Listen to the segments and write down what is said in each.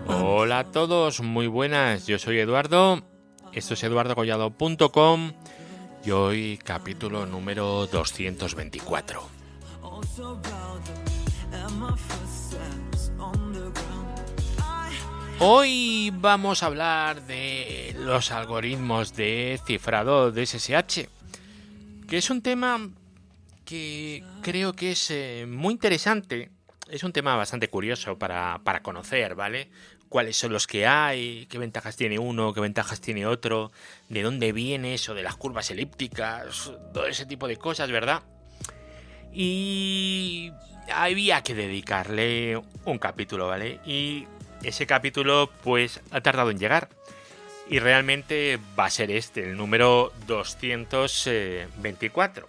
Hola a todos, muy buenas, yo soy Eduardo, esto es eduardocollado.com y hoy capítulo número 224. Hoy vamos a hablar de los algoritmos de cifrado de SSH, que es un tema que creo que es muy interesante. Es un tema bastante curioso para conocer, ¿vale? Cuáles son los que hay, qué ventajas tiene uno, qué ventajas tiene otro, de dónde viene eso de las curvas elípticas, todo ese tipo de cosas, ¿verdad? Y había que dedicarle un capítulo, ¿vale? Y ese capítulo, pues, ha tardado en llegar. Y realmente va a ser el número 224.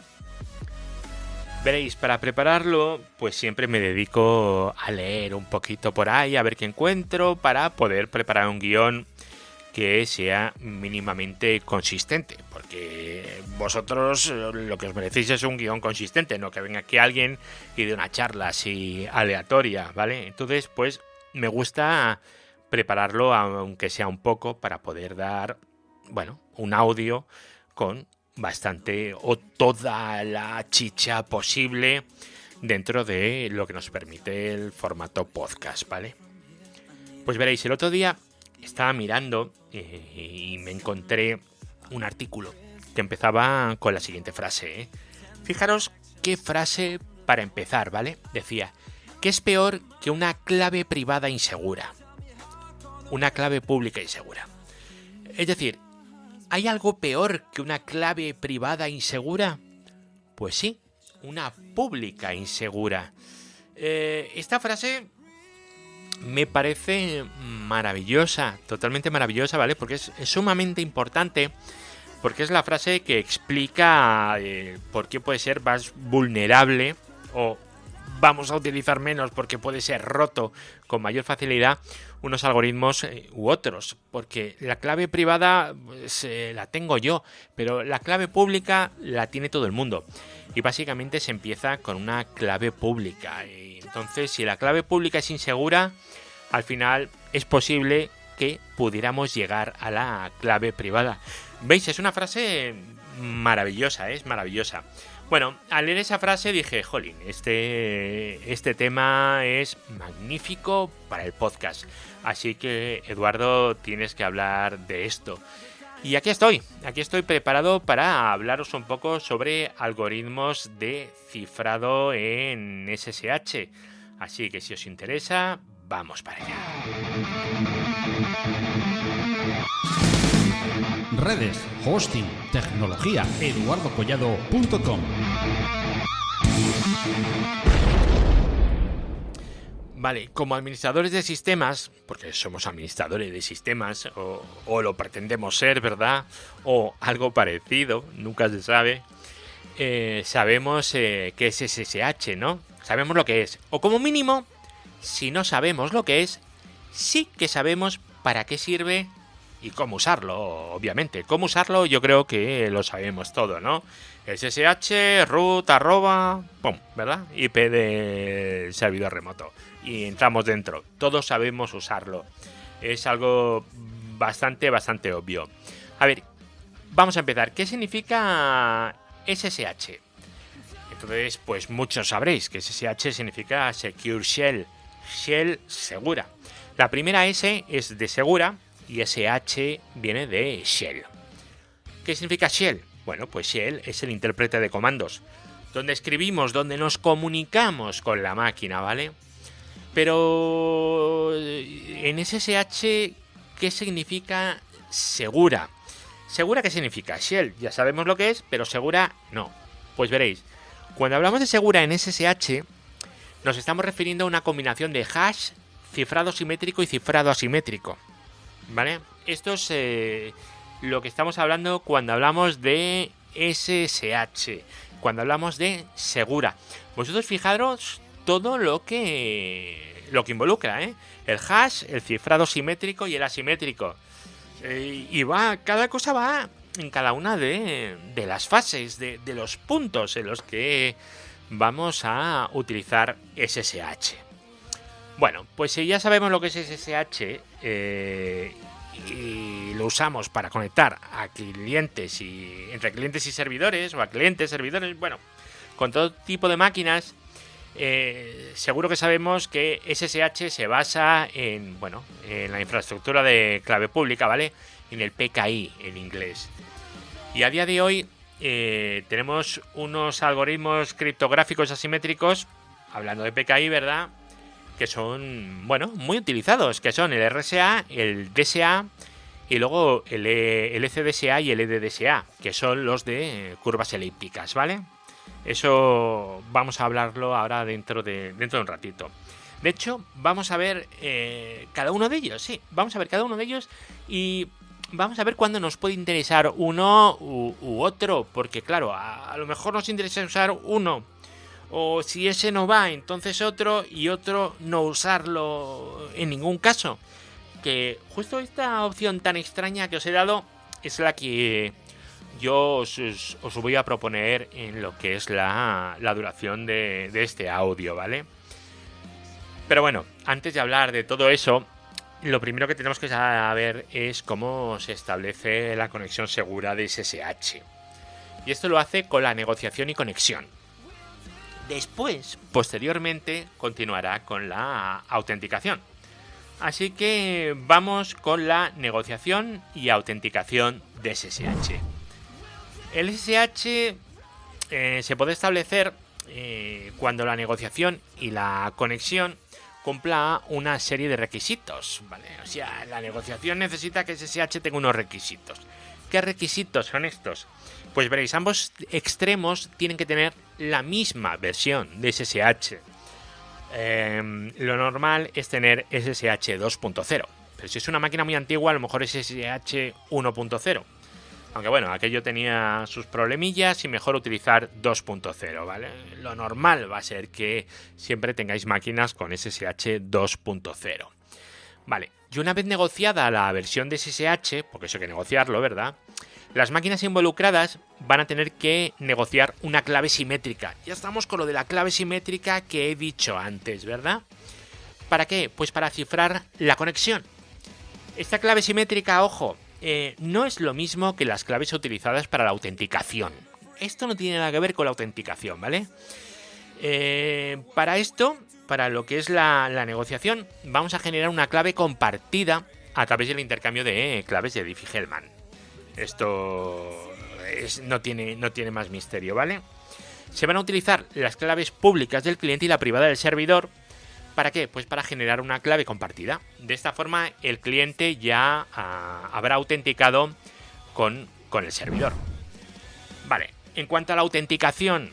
Veréis, para prepararlo, pues siempre me dedico a leer un poquito por ahí, a ver qué encuentro, para poder preparar un guión que sea mínimamente consistente. Porque vosotros lo que os merecéis es un guión consistente, no que venga aquí alguien y dé una charla así aleatoria, ¿vale? Entonces, pues me gusta prepararlo, aunque sea un poco, para poder dar, bueno, un audio con bastante o toda la chicha posible dentro de lo que nos permite el formato podcast, ¿vale? Pues veréis, el otro día estaba mirando y me encontré un artículo que empezaba con la siguiente frase, ¿eh? Fijaros qué frase para empezar, ¿vale? Decía, ¿qué es peor que una clave privada insegura? Una clave pública insegura. Es decir, ¿hay algo peor que una clave privada insegura? Pues sí, una pública insegura. Esta frase me parece maravillosa, totalmente maravillosa, ¿vale? Porque es sumamente importante, porque es la frase que explica por qué puede ser más vulnerable o vamos a utilizar menos porque puede ser roto con mayor facilidad unos algoritmos u otros, porque la clave privada pues, la tengo yo, pero la clave pública la tiene todo el mundo y básicamente se empieza con una clave pública. Entonces, si la clave pública es insegura, al final es posible que pudiéramos llegar a la clave privada. ¿Veis? Es una frase maravillosa, es maravillosa. Bueno, al leer esa frase dije, jolín, este tema es magnífico para el podcast. Así que, Eduardo, tienes que hablar de esto. Y aquí estoy preparado para hablaros un poco sobre algoritmos de cifrado en SSH. Así que si os interesa, vamos para allá. Redes, hosting, tecnología, eduardocollado.com. Vale, como administradores de sistemas, porque somos administradores de sistemas, o lo pretendemos ser, ¿verdad? O algo parecido, nunca se sabe. Sabemos qué es SSH, ¿no? Sabemos lo que es. O como mínimo, si no sabemos lo que es, sí que sabemos para qué sirve y cómo usarlo, obviamente. Cómo usarlo yo creo que lo sabemos todo, ¿no? SSH, root, @, pum, ¿verdad? IP del servidor remoto. Y entramos dentro. Todos sabemos usarlo. Es algo bastante obvio. A ver, vamos a empezar. ¿Qué significa SSH? Entonces, pues muchos sabréis que SSH significa Secure Shell. Shell segura. La primera S es de segura y SH viene de Shell. ¿Qué significa Shell? Bueno, pues Shell es el intérprete de comandos, donde escribimos, donde nos comunicamos con la máquina, ¿vale? Pero en SSH, ¿qué significa segura? ¿Segura qué significa? Shell, ya sabemos lo que es, pero segura no. Pues veréis, cuando hablamos de segura en SSH, nos estamos refiriendo a una combinación de hash, cifrado simétrico y cifrado asimétrico, ¿vale? Esto es lo que estamos hablando cuando hablamos de SSH, cuando hablamos de segura. Vosotros fijaros todo lo que involucra, ¿eh? El hash, el cifrado simétrico y el asimétrico. Y cada cosa va en cada una de las fases, de los puntos en los que vamos a utilizar SSH. Bueno, pues si ya sabemos lo que es SSH y lo usamos para conectar a clientes y entre clientes y servidores, o a clientes, servidores, bueno, con todo tipo de máquinas, seguro que sabemos que SSH se basa en la infraestructura de clave pública, ¿vale? En el PKI en inglés. Y a día de hoy tenemos unos algoritmos criptográficos asimétricos, hablando de PKI, ¿verdad?, que son, muy utilizados, que son el RSA, el DSA y luego el ECDSA y el EDDSA, que son los de curvas elípticas, ¿vale? Eso vamos a hablarlo ahora dentro de un ratito. De hecho, vamos a ver cada uno de ellos, sí, vamos a ver cada uno de ellos y vamos a ver cuándo nos puede interesar uno u otro, porque claro, a lo mejor nos interesa usar uno, o si ese no va, entonces otro, y otro no usarlo en ningún caso. Que justo esta opción tan extraña que os he dado es la que yo os voy a proponer en lo que es la duración de este audio, ¿vale? Pero bueno, antes de hablar de todo eso, lo primero que tenemos que saber es cómo se establece la conexión segura de SSH. Y esto lo hace con la negociación y conexión. Después, posteriormente, continuará con la autenticación. Así que vamos con la negociación y autenticación de SSH. El SSH se puede establecer cuando la negociación y la conexión cumpla una serie de requisitos, ¿vale? O sea, la negociación necesita que SSH tenga unos requisitos. ¿Qué requisitos son estos? Pues veréis, ambos extremos tienen que tener la misma versión de SSH. Lo normal es tener SSH 2.0, pero si es una máquina muy antigua, a lo mejor es SSH 1.0. Aunque bueno, aquello tenía sus problemillas y mejor utilizar 2.0, ¿vale? Lo normal va a ser que siempre tengáis máquinas con SSH 2.0. Vale, y una vez negociada la versión de SSH, porque eso hay que negociarlo, ¿verdad?, las máquinas involucradas van a tener que negociar una clave simétrica. Ya estamos con lo de la clave simétrica que he dicho antes, ¿verdad? ¿Para qué? Pues para cifrar la conexión. Esta clave simétrica, ojo, no es lo mismo que las claves utilizadas para la autenticación. Esto no tiene nada que ver con la autenticación, ¿vale? Para esto, para lo que es la negociación, vamos a generar una clave compartida a través del intercambio de claves de Diffie-Hellman. Esto no tiene más misterio, ¿vale? Se van a utilizar las claves públicas del cliente y la privada del servidor. ¿Para qué? Pues para generar una clave compartida. De esta forma, el cliente ya habrá autenticado con el servidor. Vale, en cuanto a la autenticación,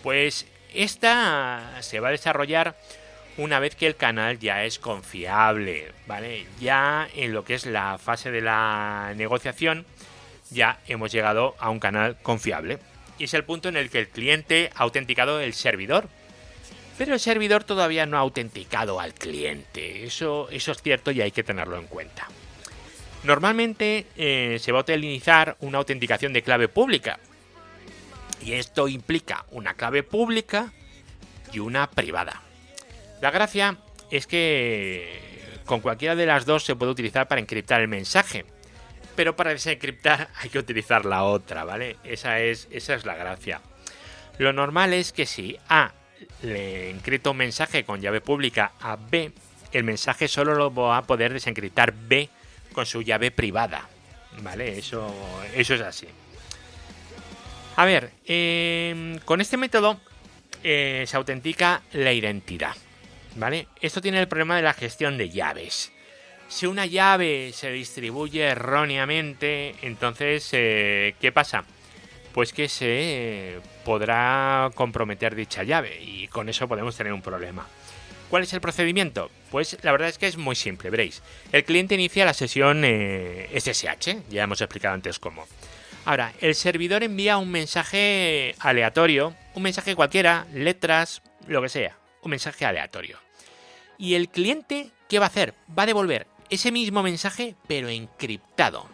pues esta se va a desarrollar una vez que el canal ya es confiable, ¿vale? Ya en lo que es la fase de la negociación, ya hemos llegado a un canal confiable. Y es el punto en el que el cliente ha autenticado el servidor. Pero el servidor todavía no ha autenticado al cliente. Eso es cierto y hay que tenerlo en cuenta. Normalmente se va a utilizar una autenticación de clave pública. Y esto implica una clave pública y una privada. La gracia es que con cualquiera de las dos se puede utilizar para encriptar el mensaje. Pero para desencriptar hay que utilizar la otra, ¿vale? Esa es la gracia. Lo normal es que si A le encripta un mensaje con llave pública a B, el mensaje solo lo va a poder desencriptar B con su llave privada, ¿vale? Eso es así. A ver, con este método se autentica la identidad, ¿vale? Esto tiene el problema de la gestión de llaves. Si una llave se distribuye erróneamente, entonces, ¿qué pasa? Pues que se podrá comprometer dicha llave y con eso podemos tener un problema. ¿Cuál es el procedimiento? Pues la verdad es que es muy simple, veréis. El cliente inicia la sesión SSH, ya hemos explicado antes cómo. Ahora, el servidor envía un mensaje aleatorio, un mensaje cualquiera, letras, lo que sea, un mensaje aleatorio. Y el cliente, ¿qué va a hacer? Va a devolver ese mismo mensaje, pero encriptado.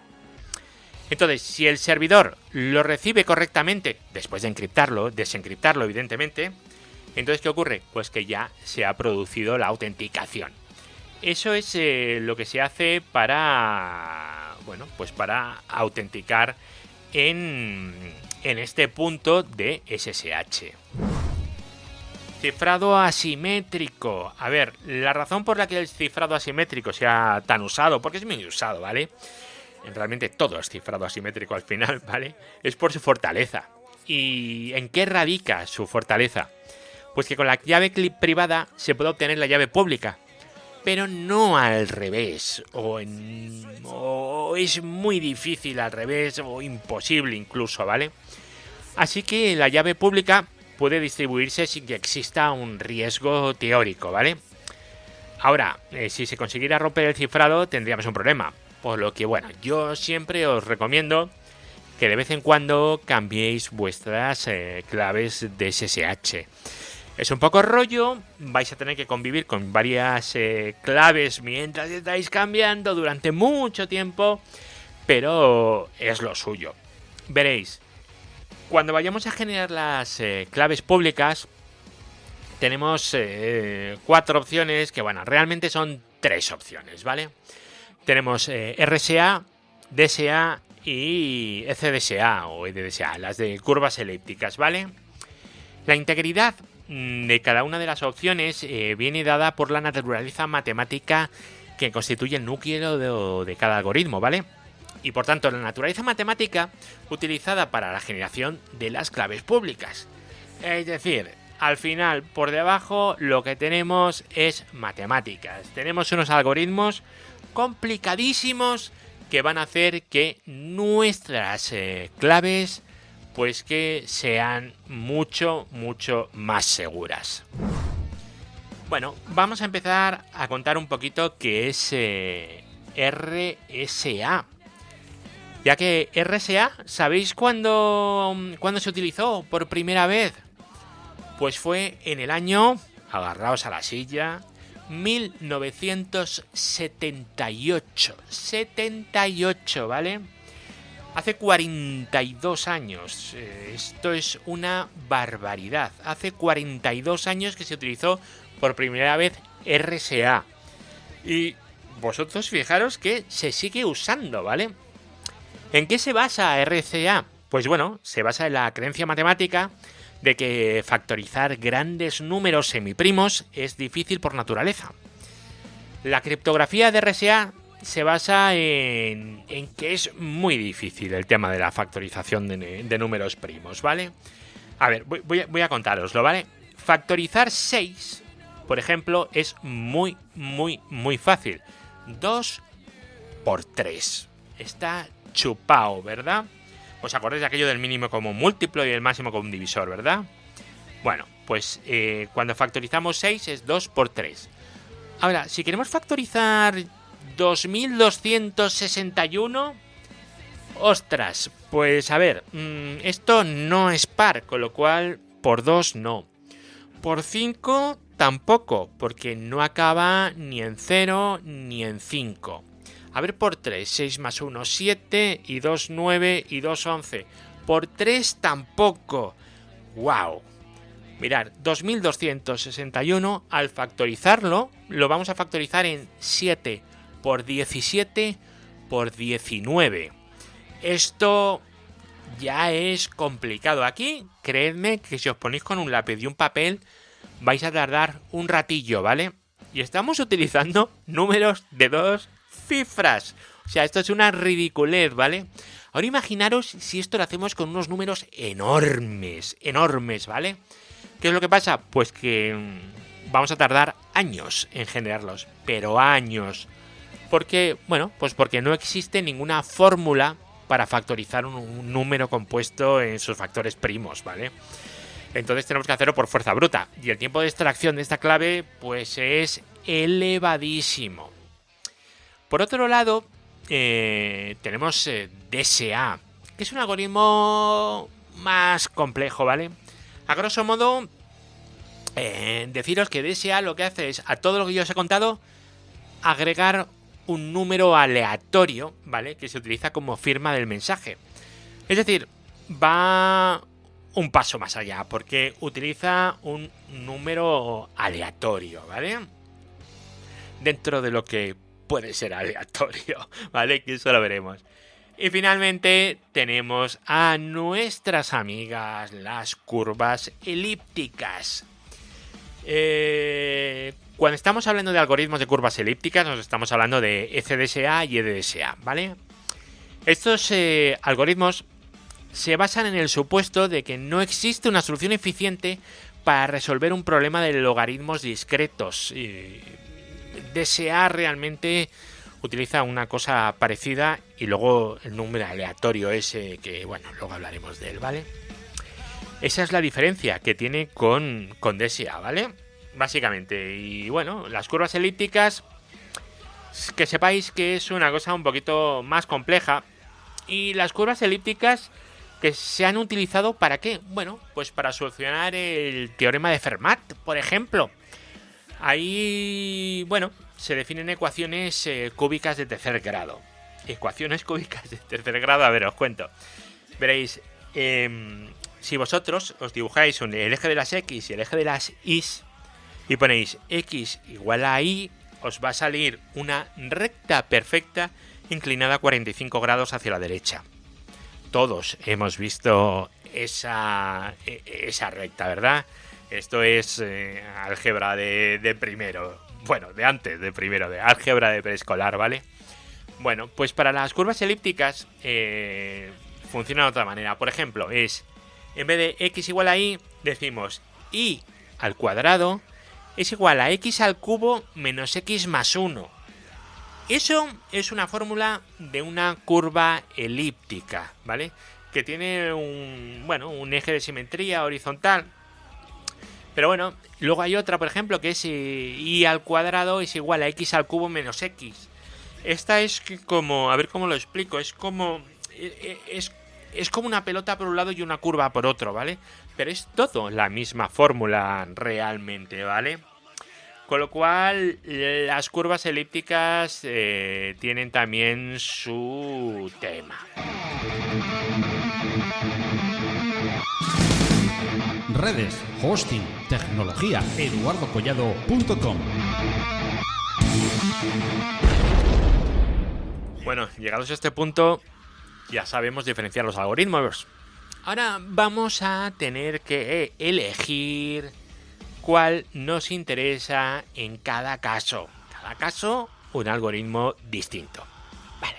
Entonces, si el servidor lo recibe correctamente, después de encriptarlo, desencriptarlo evidentemente, Entonces, ¿qué ocurre? Pues que ya se ha producido la autenticación. Eso es lo que se hace para, bueno, pues para autenticar en este punto de SSH. Cifrado asimétrico. A ver, la razón por la que el cifrado asimétrico sea tan usado, porque es muy usado, ¿vale? Realmente todo es cifrado asimétrico al final, ¿vale? Es por su fortaleza. ¿Y en qué radica su fortaleza? Pues que con la llave privada se puede obtener la llave pública, pero no al revés, o es muy difícil al revés, o imposible incluso, ¿vale? Así que la llave pública puede distribuirse sin que exista un riesgo teórico, ¿vale? Ahora, si se consiguiera romper el cifrado, tendríamos un problema. Por lo que, bueno, yo siempre os recomiendo que de vez en cuando cambiéis vuestras claves de SSH. Es un poco rollo, vais a tener que convivir con varias claves mientras estáis cambiando durante mucho tiempo, pero es lo suyo. Veréis, cuando vayamos a generar las claves públicas, tenemos 4 opciones, que bueno, realmente son 3 opciones, ¿vale? Tenemos RSA, DSA y ECDSA o EDDSA, las de curvas elípticas, ¿vale? La integridad de cada una de las opciones viene dada por la naturaleza matemática que constituye el núcleo de cada algoritmo, ¿vale? Y por tanto, la naturaleza matemática utilizada para la generación de las claves públicas. Es decir, al final, por debajo, lo que tenemos es matemáticas. Tenemos unos algoritmos complicadísimos que van a hacer que nuestras claves pues que sean mucho más seguras. Bueno, vamos a empezar a contar un poquito qué es RSA. Ya que RSA, ¿sabéis cuándo se utilizó por primera vez? Pues fue en el año, agarraos a la silla, 1978. 78, ¿vale? Hace 42 años. Esto es una barbaridad. Hace 42 años que se utilizó por primera vez RSA. Y vosotros fijaros que se sigue usando, ¿vale? ¿En qué se basa RSA? Pues bueno, se basa en la creencia matemática de que factorizar grandes números semiprimos es difícil por naturaleza. La criptografía de RSA se basa en que es muy difícil el tema de la factorización de números primos, ¿vale? A ver, voy a contároslo, ¿vale? Factorizar 6, por ejemplo, es muy fácil. 2 por 3. Está chupao, ¿verdad? ¿Os acordáis de aquello del mínimo como múltiplo y el máximo como un divisor, verdad? Bueno, pues cuando factorizamos 6 es 2 por 3. Ahora, si queremos factorizar 2261, ostras, pues a ver, esto no es par, con lo cual por 2 no. Por 5 tampoco, porque no acaba ni en 0 ni en 5. A ver, por 3, 6 más 1, 7, y 2, 9, y 2, 11. Por 3 tampoco. ¡Wow! Mirad, 2261, al factorizarlo, lo vamos a factorizar en 7 por 17 por 19. Esto ya es complicado. Aquí, creedme que si os ponéis con un lápiz y un papel, vais a tardar un ratillo, ¿vale? Y estamos utilizando números de 2 cifras. O sea, esto es una ridiculez, ¿vale? Ahora imaginaros si esto lo hacemos con unos números enormes, ¿vale? ¿Qué es lo que pasa? Pues que vamos a tardar años en generarlos, pero años. ¿Por qué? Bueno, pues porque no existe ninguna fórmula para factorizar un número compuesto en sus factores primos, ¿vale? Entonces tenemos que hacerlo por fuerza bruta. Y el tiempo de extracción de esta clave, pues es elevadísimo. Por otro lado, tenemos DSA, que es un algoritmo más complejo, ¿vale? A grosso modo, deciros que DSA lo que hace es, a todo lo que yo os he contado, agregar un número aleatorio, ¿vale? Que se utiliza como firma del mensaje. Es decir, va un paso más allá, porque utiliza un número aleatorio, ¿vale? Dentro de lo que puede ser aleatorio, ¿vale? Que eso lo veremos. Y finalmente tenemos a nuestras amigas las curvas elípticas. Cuando estamos hablando de algoritmos de curvas elípticas, nos estamos hablando de ECDSA y EDSA, ¿vale? Estos algoritmos se basan en el supuesto de que no existe una solución eficiente para resolver un problema de logaritmos discretos. DSA realmente utiliza una cosa parecida y luego el número aleatorio ese que, bueno, luego hablaremos de él, ¿vale? Esa es la diferencia que tiene con DSA, ¿vale? Básicamente. Y bueno, las curvas elípticas, que sepáis que es una cosa un poquito más compleja. Y las curvas elípticas que se han utilizado ¿para qué? Bueno, pues para solucionar el teorema de Fermat, por ejemplo. Ahí, bueno, se definen ecuaciones cúbicas de tercer grado. Ecuaciones cúbicas de tercer grado, a ver, os cuento. Veréis, si vosotros os dibujáis el eje de las X y el eje de las Y y ponéis X igual a Y, os va a salir una recta perfecta inclinada a 45 grados hacia la derecha. Todos hemos visto esa recta, ¿verdad? Esto es álgebra de primero. Bueno, de antes de primero, de álgebra de preescolar, ¿vale? Bueno, pues para las curvas elípticas funciona de otra manera. Por ejemplo, en vez de X igual a Y, decimos Y al cuadrado es igual a X al cubo menos X más 1. Eso es una fórmula de una curva elíptica, ¿vale? Que tiene un eje de simetría horizontal. Pero bueno, luego hay otra, por ejemplo, que es Y al cuadrado es igual a X al cubo menos X. Esta es como, a ver cómo lo explico, es como una pelota por un lado y una curva por otro, ¿vale? Pero es todo la misma fórmula realmente, ¿vale? Con lo cual, las curvas elípticas tienen también su tema. Redes, hosting, tecnología, eduardocollado.com. Bueno, llegados a este punto, ya sabemos diferenciar los algoritmos. Ahora vamos a tener que elegir cuál nos interesa en cada caso. Cada caso, un algoritmo distinto. Vale.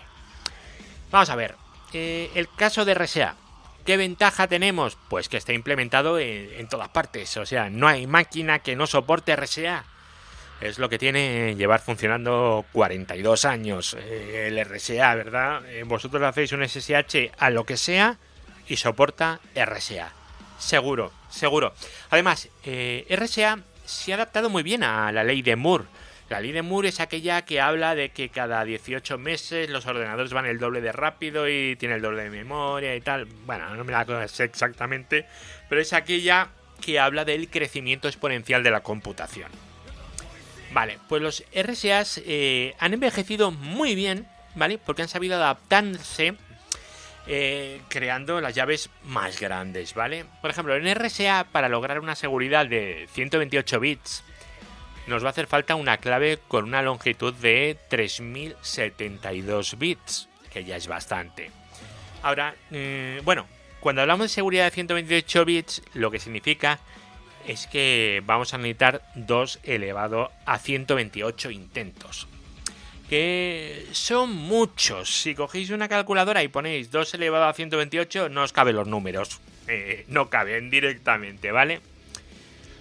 Vamos a ver. El caso de RSA. ¿Qué ventaja tenemos? Pues que está implementado en todas partes. O sea, no hay máquina que no soporte RSA. Es lo que tiene llevar funcionando 42 años el RSA, ¿verdad? Vosotros hacéis un SSH a lo que sea y soporta RSA. Seguro, seguro. Además, RSA se ha adaptado muy bien a la ley de Moore. La ley de Moore es aquella que habla de que cada 18 meses los ordenadores van el doble de rápido y tienen el doble de memoria y tal. Bueno, no me la sé exactamente, pero es aquella que habla del crecimiento exponencial de la computación. Vale, pues los RSAs han envejecido muy bien, ¿vale? Porque han sabido adaptarse creando las llaves más grandes, ¿vale? Por ejemplo, en RSA, para lograr una seguridad de 128 bits, nos va a hacer falta una clave con una longitud de 3072 bits, que ya es bastante. Ahora, bueno, cuando hablamos de seguridad de 128 bits, lo que significa es que vamos a necesitar 2 elevado a 128 intentos. Que son muchos. Si cogéis una calculadora y ponéis 2 elevado a 128, no os caben los números. No caben directamente, ¿vale?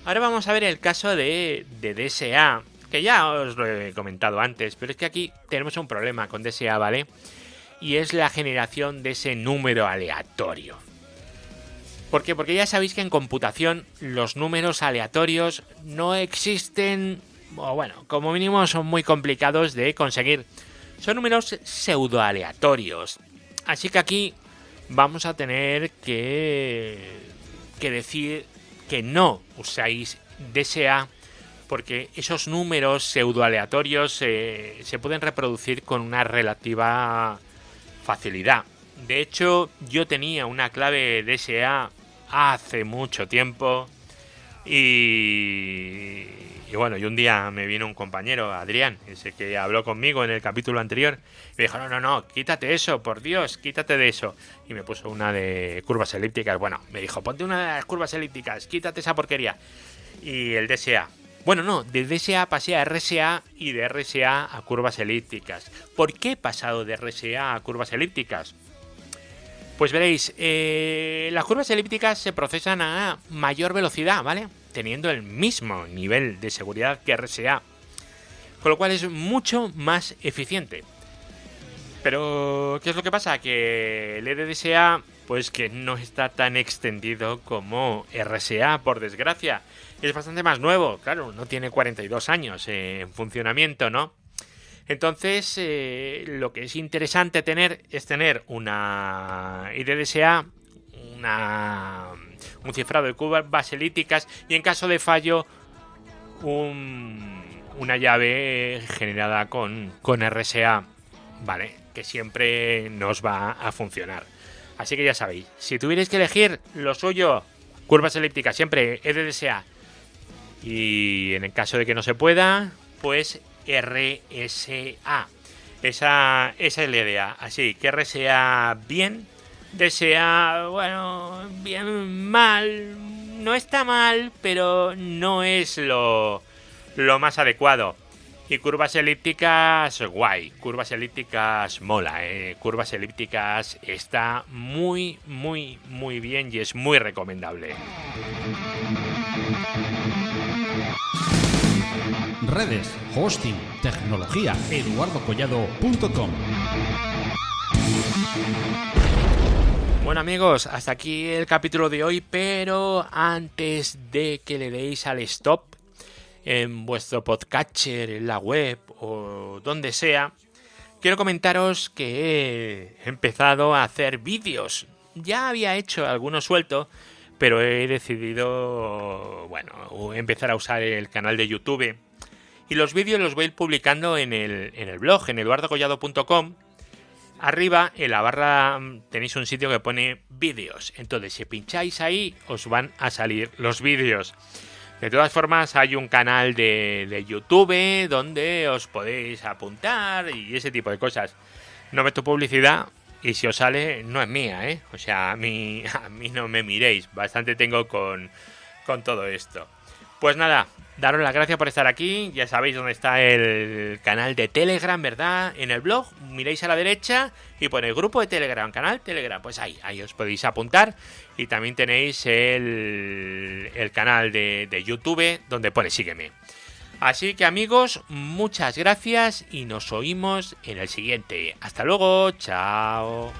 Ahora vamos a ver el caso de DSA, que ya os lo he comentado antes, pero es que aquí tenemos un problema con DSA, ¿vale? Y es la generación de ese número aleatorio. ¿Por qué? Porque ya sabéis que en computación los números aleatorios no existen, o bueno, como mínimo son muy complicados de conseguir. Son números pseudoaleatorios. Así que aquí vamos a tener que decir que no usáis DSA, porque esos números pseudoaleatorios se pueden reproducir con una relativa facilidad. De hecho, yo tenía una clave DSA hace mucho tiempo. Y bueno, y un día me vino un compañero, Adrián, ese que habló conmigo en el capítulo anterior, y me dijo, no, quítate eso, por Dios, quítate de eso. Y me puso una de curvas elípticas. Bueno, me dijo, ponte una de las curvas elípticas, quítate esa porquería. Y el DSA. Bueno, no, de DSA pasé a RSA y de RSA a curvas elípticas. ¿Por qué he pasado de RSA a curvas elípticas? Pues veréis, las curvas elípticas se procesan a mayor velocidad, ¿vale? Teniendo el mismo nivel de seguridad que RSA. Con lo cual es mucho más eficiente. Pero, ¿qué es lo que pasa? Que el EDDSA, pues que no está tan extendido como RSA, por desgracia. Es bastante más nuevo, claro, no tiene 42 años en funcionamiento, ¿no? Entonces, lo que es interesante tener es tener una EDDSA, un cifrado de curvas elípticas y en caso de fallo, una llave generada con RSA, ¿vale? Que siempre nos va a funcionar. Así que ya sabéis, si tuvierais que elegir lo suyo, curvas elípticas, siempre EDDSA. Y en el caso de que no se pueda, pues RSA. Esa es la idea. Así que RSA bien, DSA, bueno, bien mal. No está mal, pero no es lo más adecuado. Y curvas elípticas, guay. Curvas elípticas mola, Curvas elípticas está muy, muy, muy bien y es muy recomendable. Redes, hosting, tecnología, eduardocollado.com. Bueno amigos, hasta aquí el capítulo de hoy, pero antes de que le deis al stop en vuestro podcatcher, en la web o donde sea, quiero comentaros que he empezado a hacer vídeos. Ya había hecho algunos sueltos, pero he decidido, bueno, empezar a usar el canal de YouTube. Y los vídeos los voy a ir publicando en el blog, en eduardocollado.com. Arriba, en la barra, tenéis un sitio que pone vídeos. Entonces, si pincháis ahí, os van a salir los vídeos. De todas formas, hay un canal de YouTube donde os podéis apuntar y ese tipo de cosas. No meto publicidad y si os sale, no es mía, ¿eh? O sea, a mí no me miréis. Bastante tengo con todo esto. Pues nada, daros las gracias por estar aquí. Ya sabéis dónde está el canal de Telegram, ¿verdad? En el blog, miráis a la derecha y pone grupo de Telegram, canal Telegram. Pues ahí os podéis apuntar. Y también tenéis el canal de YouTube donde pone sígueme. Así que amigos, muchas gracias y nos oímos en el siguiente. Hasta luego, chao.